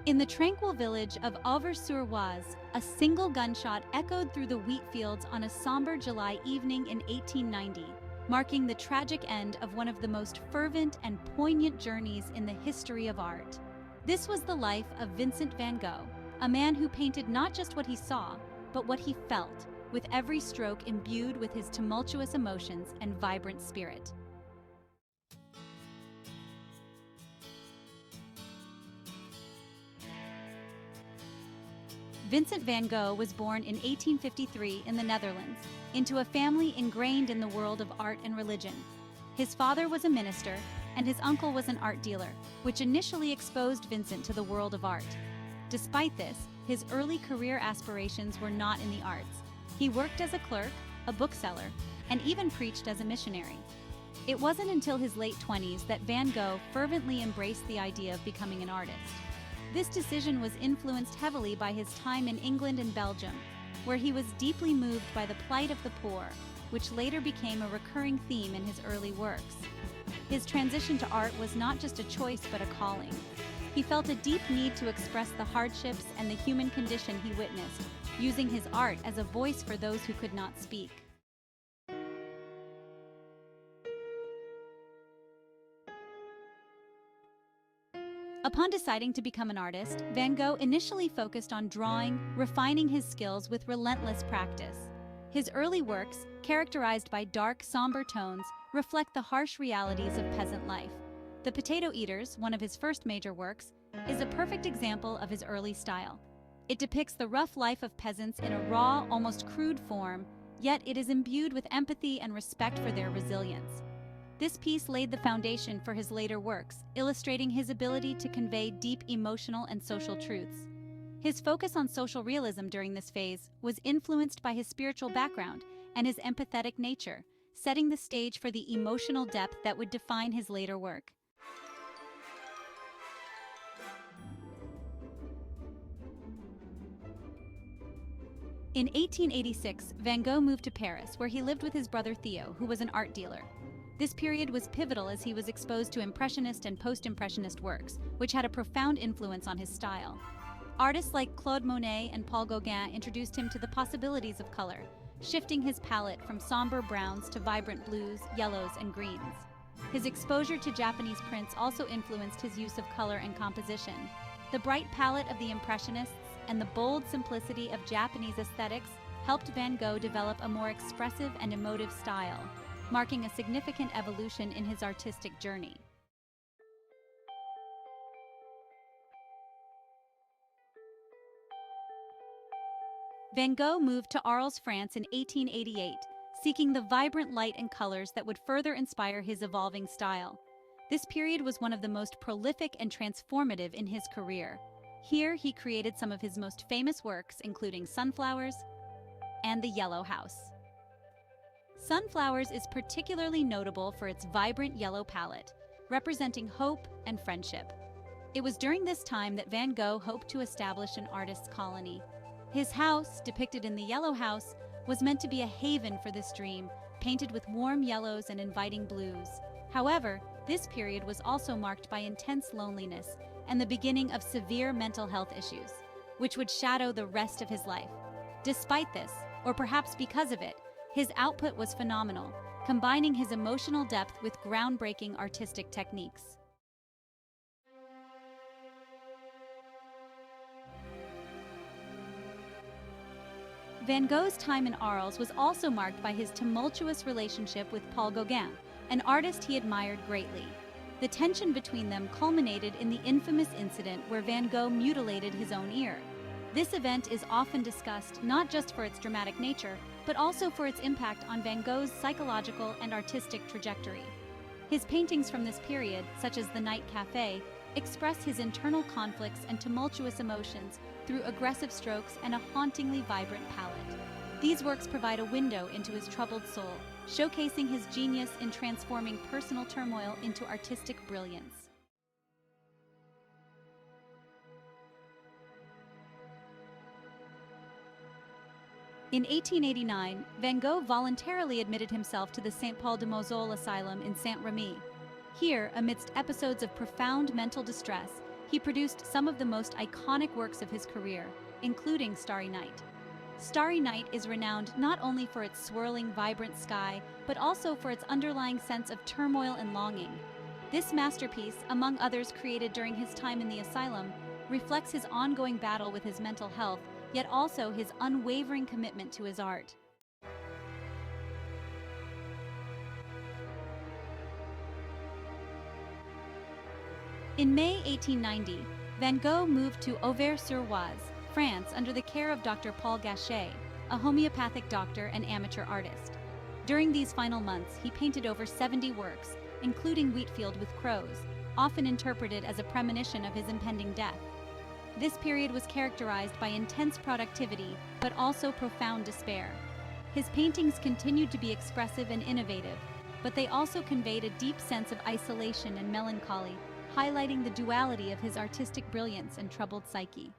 In the tranquil village of Auvers-sur-Oise, a single gunshot echoed through the wheat fields on a somber July evening in 1890, marking the tragic end of one of the most fervent and poignant journeys in the history of art. This was the life of Vincent van Gogh, a man who painted not just what he saw, but what he felt, with every stroke imbued with his tumultuous emotions and vibrant spirit. Vincent van Gogh was born in 1853 in the Netherlands, into a family ingrained in the world of art and religion. His father was a minister, and his uncle was an art dealer, which initially exposed Vincent to the world of art. Despite this, his early career aspirations were not in the arts. He worked as a clerk, a bookseller, and even preached as a missionary. It wasn't until his late 20s that Van Gogh fervently embraced the idea of becoming an artist. This decision was influenced heavily by his time in England and Belgium, where he was deeply moved by the plight of the poor, which later became a recurring theme in his early works. His transition to art was not just a choice but a calling. He felt a deep need to express the hardships and the human condition he witnessed, using his art as a voice for those who could not speak. Upon deciding to become an artist, Van Gogh initially focused on drawing, refining his skills with relentless practice. His early works, characterized by dark, somber tones, reflect the harsh realities of peasant life. The Potato Eaters, one of his first major works, is a perfect example of his early style. It depicts the rough life of peasants in a raw, almost crude form, yet it is imbued with empathy and respect for their resilience. This piece laid the foundation for his later works, illustrating his ability to convey deep emotional and social truths. His focus on social realism during this phase was influenced by his spiritual background and his empathetic nature, setting the stage for the emotional depth that would define his later work. In 1886, Van Gogh moved to Paris, where he lived with his brother Theo, who was an art dealer. This period was pivotal as he was exposed to Impressionist and Post-Impressionist works, which had a profound influence on his style. Artists like Claude Monet and Paul Gauguin introduced him to the possibilities of color, shifting his palette from somber browns to vibrant blues, yellows, and greens. His exposure to Japanese prints also influenced his use of color and composition. The bright palette of the Impressionists and the bold simplicity of Japanese aesthetics helped Van Gogh develop a more expressive and emotive style, marking a significant evolution in his artistic journey. Van Gogh moved to Arles, France in 1888, seeking the vibrant light and colors that would further inspire his evolving style. This period was one of the most prolific and transformative in his career. Here, he created some of his most famous works, including Sunflowers and The Yellow House. Sunflowers is particularly notable for its vibrant yellow palette, representing hope and friendship. It was during this time that Van Gogh hoped to establish an artist's colony. His house, depicted in The Yellow House, was meant to be a haven for this dream, painted with warm yellows and inviting blues. However, this period was also marked by intense loneliness and the beginning of severe mental health issues, which would shadow the rest of his life. Despite this, or perhaps because of it, his output was phenomenal, combining his emotional depth with groundbreaking artistic techniques. Van Gogh's time in Arles was also marked by his tumultuous relationship with Paul Gauguin, an artist he admired greatly. The tension between them culminated in the infamous incident where Van Gogh mutilated his own ear. This event is often discussed not just for its dramatic nature, but also for its impact on Van Gogh's psychological and artistic trajectory. His paintings from this period, such as The Night Café, express his internal conflicts and tumultuous emotions through aggressive strokes and a hauntingly vibrant palette. These works provide a window into his troubled soul, showcasing his genius in transforming personal turmoil into artistic brilliance. In 1889, Van Gogh voluntarily admitted himself to the St. Paul de Moselle Asylum in Saint-Remy. Here, amidst episodes of profound mental distress, He produced some of the most iconic works of his career, including Starry Night. Starry Night is renowned not only for its swirling, vibrant sky, but also for its underlying sense of turmoil and longing. This masterpiece, among others created during his time in the asylum, reflects his ongoing battle with his mental health, yet also his unwavering commitment to his art. In May 1890, Van Gogh moved to Auvers-sur-Oise, France, under the care of Dr. Paul Gachet, a homeopathic doctor and amateur artist. During these final months, he painted over 70 works, including Wheatfield with Crows, often interpreted as a premonition of his impending death. This period was characterized by intense productivity, but also profound despair. His paintings continued to be expressive and innovative, but they also conveyed a deep sense of isolation and melancholy, highlighting the duality of his artistic brilliance and troubled psyche.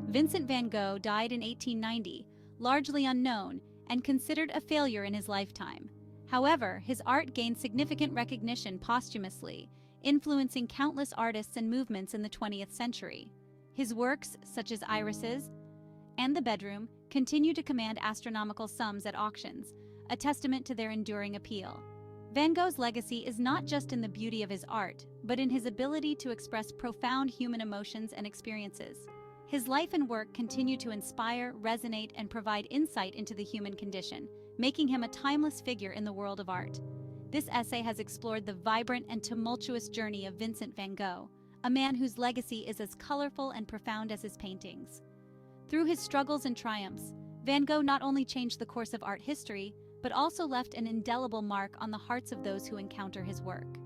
Vincent van Gogh died in 1890, largely unknown and considered a failure in his lifetime. However, his art gained significant recognition posthumously, influencing countless artists and movements in the 20th century. His works, such as Irises and The Bedroom, continue to command astronomical sums at auctions, a testament to their enduring appeal. Van Gogh's legacy is not just in the beauty of his art, but in his ability to express profound human emotions and experiences. His life and work continue to inspire, resonate, and provide insight into the human condition, making him a timeless figure in the world of art. This essay has explored the vibrant and tumultuous journey of Vincent van Gogh, a man whose legacy is as colorful and profound as his paintings. Through his struggles and triumphs, Van Gogh not only changed the course of art history, but also left an indelible mark on the hearts of those who encounter his work.